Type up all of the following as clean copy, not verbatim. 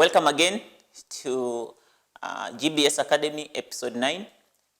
Welcome again to GBS Academy episode 9.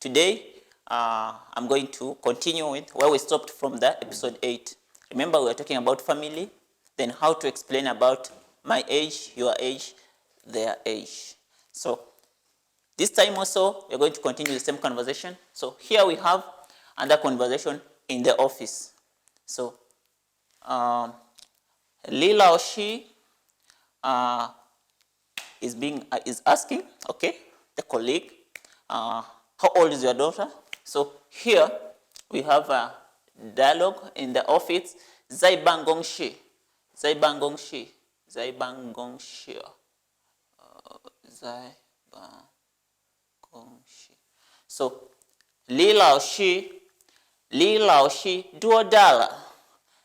Today I'm going to continue with where we stopped from the episode 8. Remember, we were talking about family, then how to explain about my age, your age, their age. So this time also we're going to continue the same conversation. So here we have another conversation in the office. So Lila or she is asking, okay, the colleague, how old is your daughter? So here we have a dialogue in the office. Zai bangong shi, zai bangong shi, zai bangong shi, zai bangong shi. So Li Lao Shi duo dala.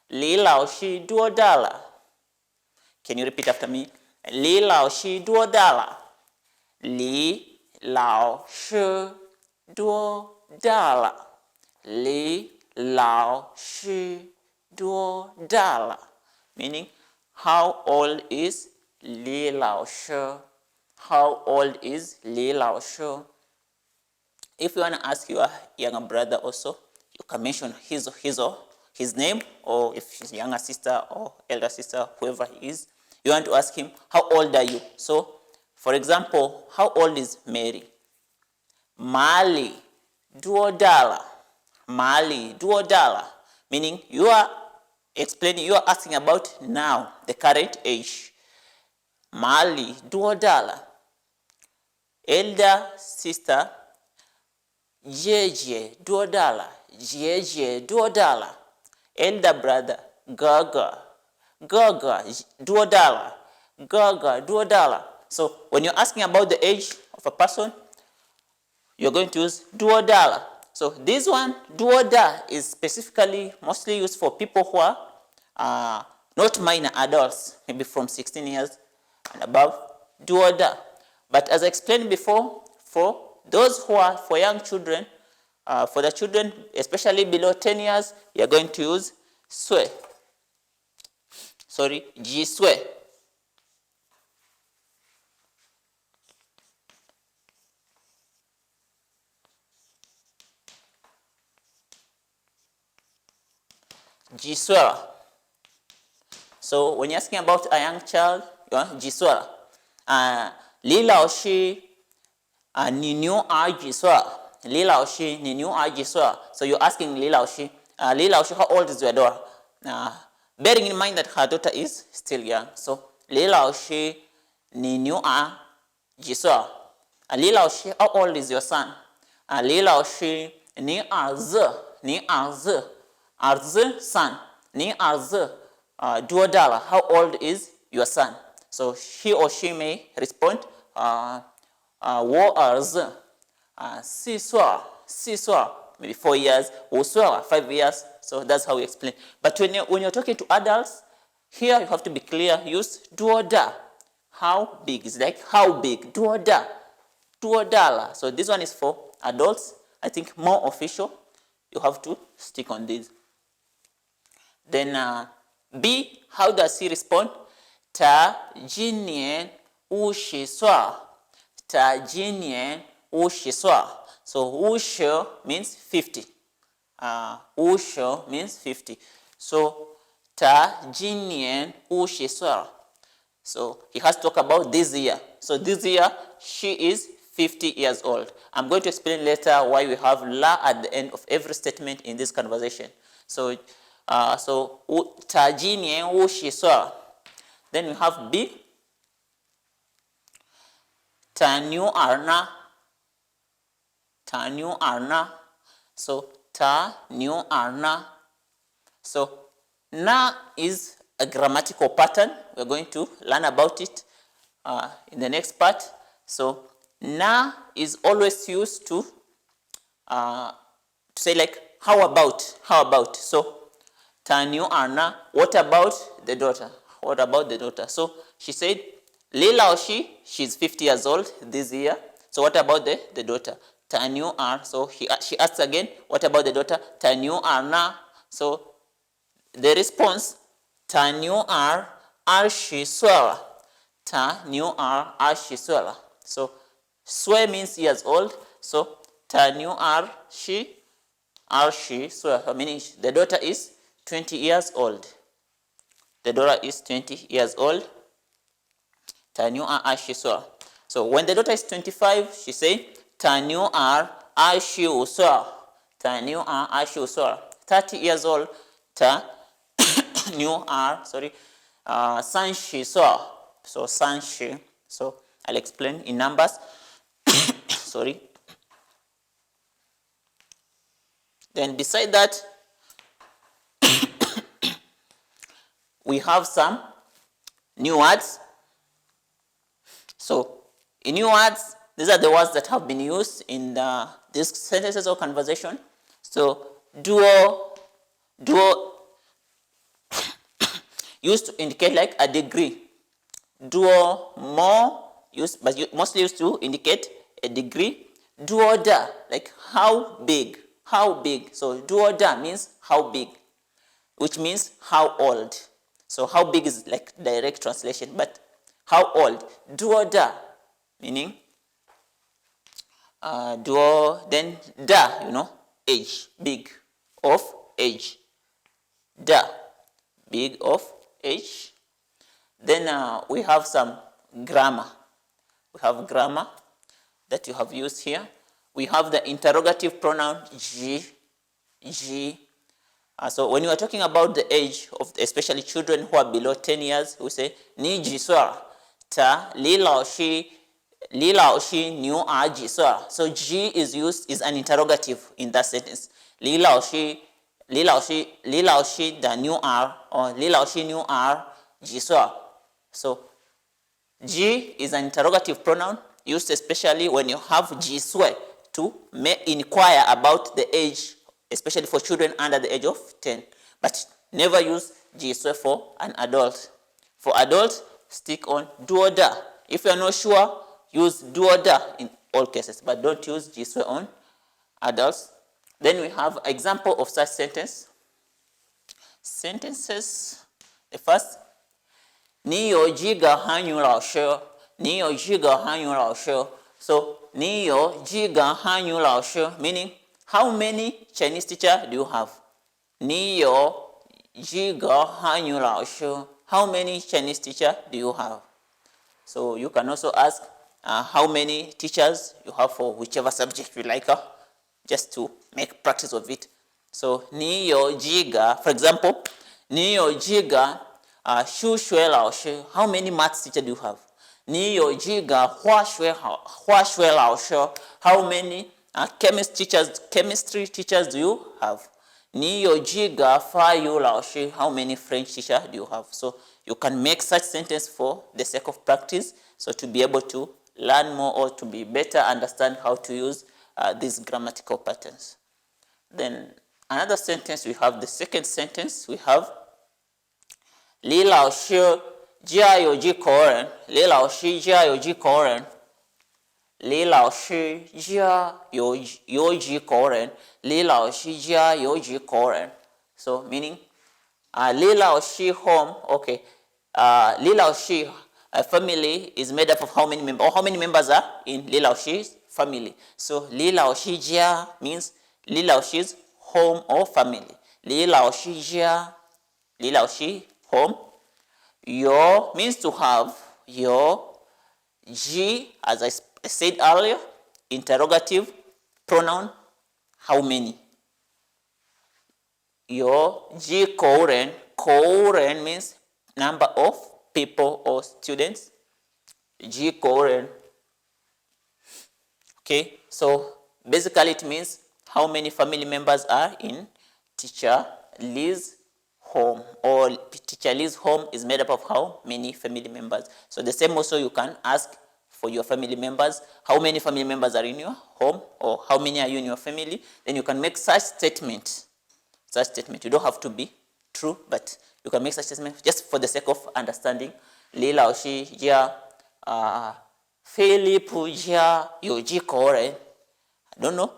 Li Lao Shi duo dala. Can you repeat after me? Li Lao Shi duo dala. Li Lao Shi duo dala. Li Lao Shi duo dala. Meaning, how old is Li Lao Shi? How old is Li Lao Shi? If you want to ask your younger brother also, you can mention his name, or if his younger sister or elder sister, whoever he is, you want to ask him, how old are you? So, for example, how old is Mary? Mali duodala. Mali duodala. Meaning you are asking about now, the current age. Mali duodala. Elder sister, Jeje duodala. Jeje duodala. Elder brother, Gaga duodala. Gaga duodala. So when you're asking about the age of a person, you're going to use duodala. So this one, duoda, is specifically mostly used for people who are not minor adults, maybe from 16 years and above. Duoda. But as I explained before, for those who are for young children, for the children especially below 10 years, you're going to use swe. Jiswe. Jiswera. So when you're asking about a young child, you want Jiswera. Lila or she ni new Jiswera. Lila or she ni new Jiswera. So you're asking Lila or she. Lila or she, how old is your daughter? Bearing in mind that her daughter is still young. So Lila or she ni new Jiswera. Lila or she, how old is your son? Lila or she ni arz. Arz son. Ni arz duodala. How old is your son? So he or she may respond, wo arz. Siswa, maybe 4 years. Uswa, 5 years. So that's how we explain. But when you're talking to adults, here you have to be clear. Use duoda. How big? It's like how big? Duoda. Duodala. So this one is for adults. I think more official. You have to stick on this. Then B, how does he respond? Ta jinien ushiswa. Ta jinien ushiswa. So usho means 50. Usho means 50. So ta jinien ushiswa. So he has to talk about this year. So this year she is 50 years old. I'm going to explain later why we have la at the end of every statement in this conversation. So tajini ushiswa. Then we have B. Tanyu arna. So tanyu arna. So na is a grammatical pattern. We're going to learn about it in the next part. So na is always used to say like how about. So Tanyu Anna, what about the daughter? So she said, Lila or she's 50 years old this year. So what about the daughter? Tanyu Anna. So she asks again, what about the daughter? Tanyu Anna. So the response, Tanyu Ar Arshi Swara. ta new r shi sue. So sue means years old. So ta new r shi sue, meaning the daughter is 20 years old. The daughter is 20 years old. Ta new r shi sue. So when the daughter is 25, she say ta new r shi sue. Ta new r shi sue. 30 years old, ta new r san shi sue. So san shi. So I'll explain in numbers. Sorry. Then beside that, we have some new words. So in new words, these are the words that have been used in these sentences or conversation. So duo used to indicate like a degree. Duo more mostly used to indicate a degree. Duo da, like how big. So duo da means how big, which means how old. So how big is like direct translation, but how old. Duo da meaning duo, then da, age, big of age. Da, big of age. Then we have some grammar. We have grammar that you have used here. We have the interrogative pronoun ji. So when you are talking about the age of especially children who are below 10 years, we say ni ji sua ta li lao shi niu a ji sua. So ji is used is an interrogative in that sentence. Li lao shi da niu r, or li lao shi niu r ji sua. So ji is an interrogative pronoun used especially when you have ji sue to inquire about the age, especially for children under the age of 10. But never use ji sue for an adult. For adults, stick on duo da. If you are not sure, use duo da in all cases, but don't use ji sue on adults. Then we have example of such sentences. The first, 你有几个汉语老师？你有几个汉语老师？ So 你有几个汉语老师 meaning how many Chinese teacher do you have? 你有几个汉语老师 How many Chinese teacher do you have? So you can also ask how many teachers you have for whichever subject you like, just to make practice of it. So 你有几个 for example, 你有几个数学老师 How many maths teacher do you have? 你有几个化学老师 How many chemistry teachers do you have? 你有几个法语老师 How many French teacher do you have? So you can make such sentence for the sake of practice, so to be able to learn more or to be better understand how to use these grammatical patterns. Then another sentence, we have the second sentence, we have 李老师家有几口人？李老师家有几口人？李老师家有几口人？李老师家有几口人？ So meaning, 李老师 home, okay. 李老师 family is made up of how many members? Or how many members are in 李老师 family? So 李老师家 means 李老师 home or family. 李老师家，李老师 home. Yo means to have. Yo. Ji, as I said earlier, interrogative pronoun, how many? Yo. Ji kouren. Kouren means number of people or students. Ji kouren. Okay, so basically it means how many family members are in teacher Li's home, or teacher Li's home is made up of how many family members. So the same also you can ask for your family members, how many family members are in your home, or how many are you in your family. Then you can make such statement. You don't have to be true, but you can make such statement just for the sake of understanding. Li lao shi jia Philip jia yoji kore. I don't know,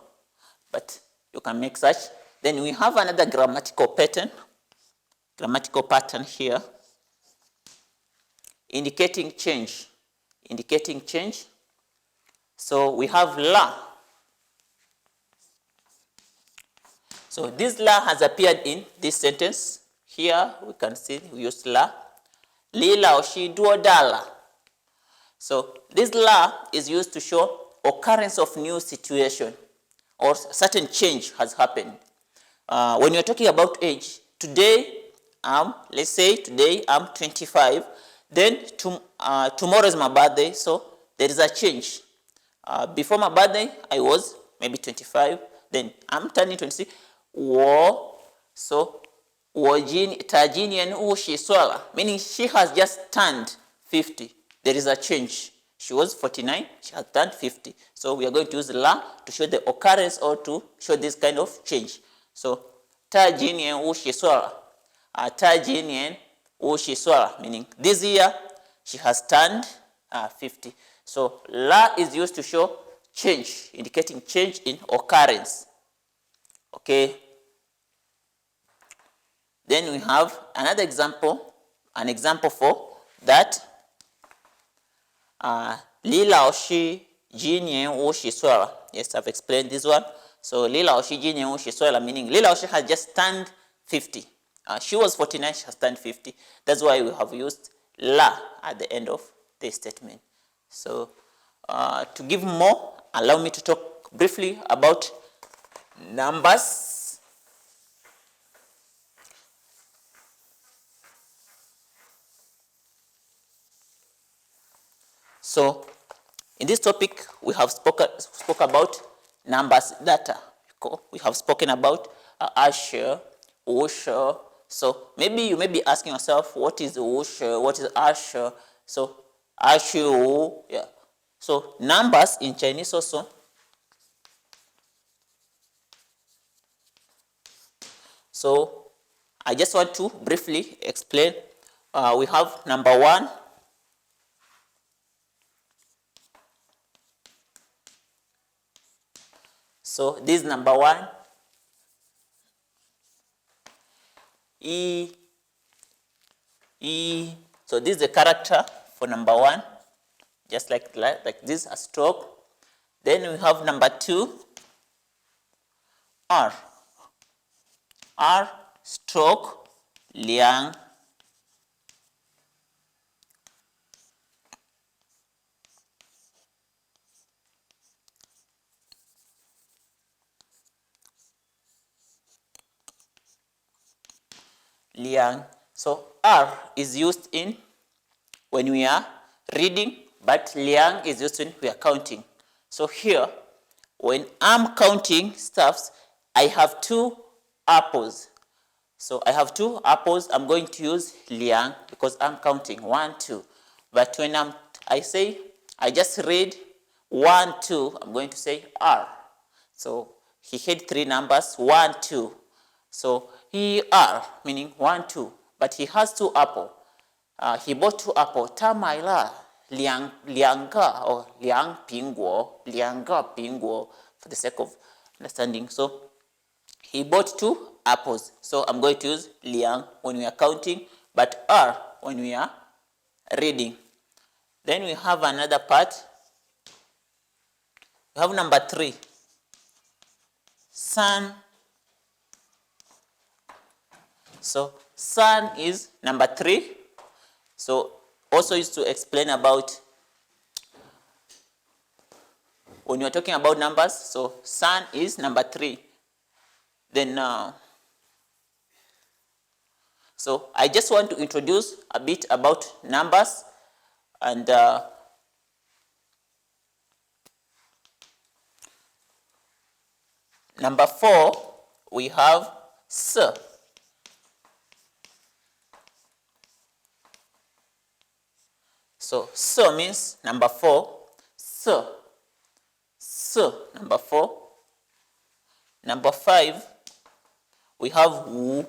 but you can make such. Then we have another grammatical pattern here. indicating change. Indicating change. So we have la. So this la has appeared in this sentence. Here we can see we use la. Li lao shi duo dala. So this la is used to show occurrence of new situation or certain change has happened. When you're talking about age, today let's say today I'm 25, then tomorrow is my birthday, so there is a change. Before my birthday, I was maybe 25, then I'm turning 26. So Tajinian Ushi Swala, meaning she has just turned 50. There is a change. She was 49, she has turned 50. So we are going to use la to show the occurrence or to show this kind of change. So Tajinian Ushi Swala. Tajinian Ushi Swala, meaning this year she has turned 50. So la is used to show change, indicating change in occurrence. Okay. Then we have another example, an example for that. Li lao shi ji nian wu shi suela. Yes, I've explained this one. So li lao shi ji nian wu shi suela, meaning li lao shi has just turned 50. She was 49, she has turned 50. That's why we have used la at the end of the statement. So to give more, allow me to talk briefly about numbers. So in this topic, we have spoke about numbers data. We have spoken about Asher, Usher. So maybe you may be asking yourself, what is Usher? What is Asher? So Asher, yeah. So numbers in Chinese also. So I just want to briefly explain. We have number 1. So this is number 1. So this is the character for number 1, just like this, a stroke. Then we have number 2, R stroke liang. Liang. So R is used in when we are reading, but liang is used when we are counting. So here, when I'm counting stuffs, I have 2 apples. So I have 2 apples. I'm going to use liang because I'm counting 1, 2. But when I just read 1, 2, I'm going to say R. So he had 3 numbers, 1, 2. So he R, meaning 1, 2, but he has 2 apples. He bought 2 apples. Tamaila lianga or liang pingguo, lianga pingguo, for the sake of understanding. So he bought 2 apples. So I'm going to use liang when we are counting, but R when we are reading. Then we have another part. We have number 3. Sun. So sun is number 3. So also used to explain about when you're talking about numbers. So sun is number 3. Then so I just want to introduce a bit about numbers, and number 4 we have S. So S means number 4. S number 4. Number 5 we have Wu.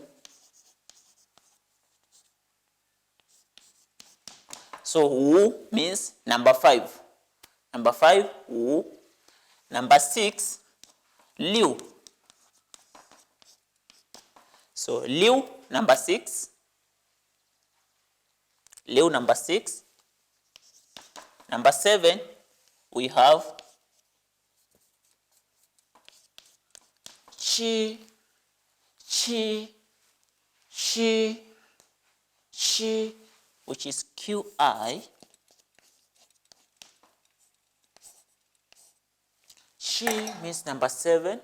So Wu means number 5. Number 5 Wu. Number 6 Liu. So Liu number 6. Liu number 6. Number 7, we have chi, chi, chi, chi, which is QI. Chi means number 7.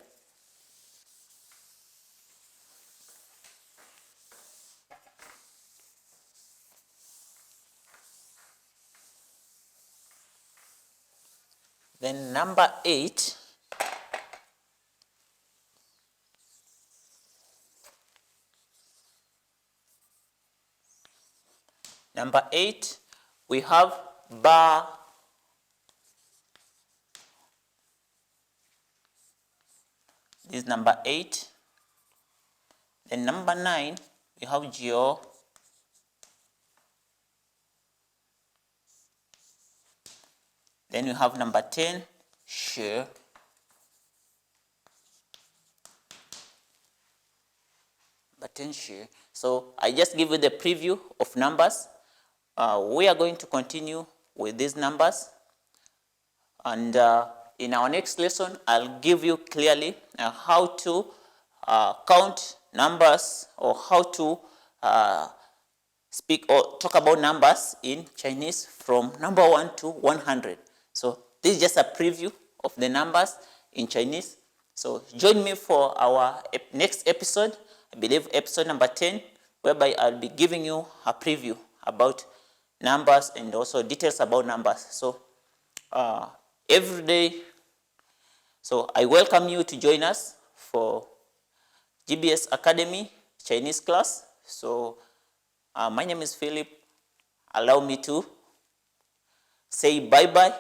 Then number 8, we have ba. This is number 8. Then number 9, we have Geo. Then we have number 10, She. So I just give you the preview of numbers. We are going to continue with these numbers, and in our next lesson I'll give you clearly how to count numbers, or how to speak or talk about numbers in Chinese from number 1 to 100. So this is just a preview of the numbers in Chinese. So join me for our next episode, I believe episode number 10, whereby I'll be giving you a preview about numbers and also details about numbers. So every day, so I welcome you to join us for GBS Academy Chinese class. So my name is Philip. Allow me to say bye-bye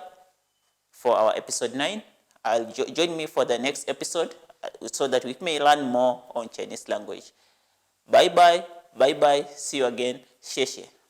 for our episode 9. Join me for the next episode so that we may learn more on Chinese language. Bye-bye, bye-bye, see you again, xie xie.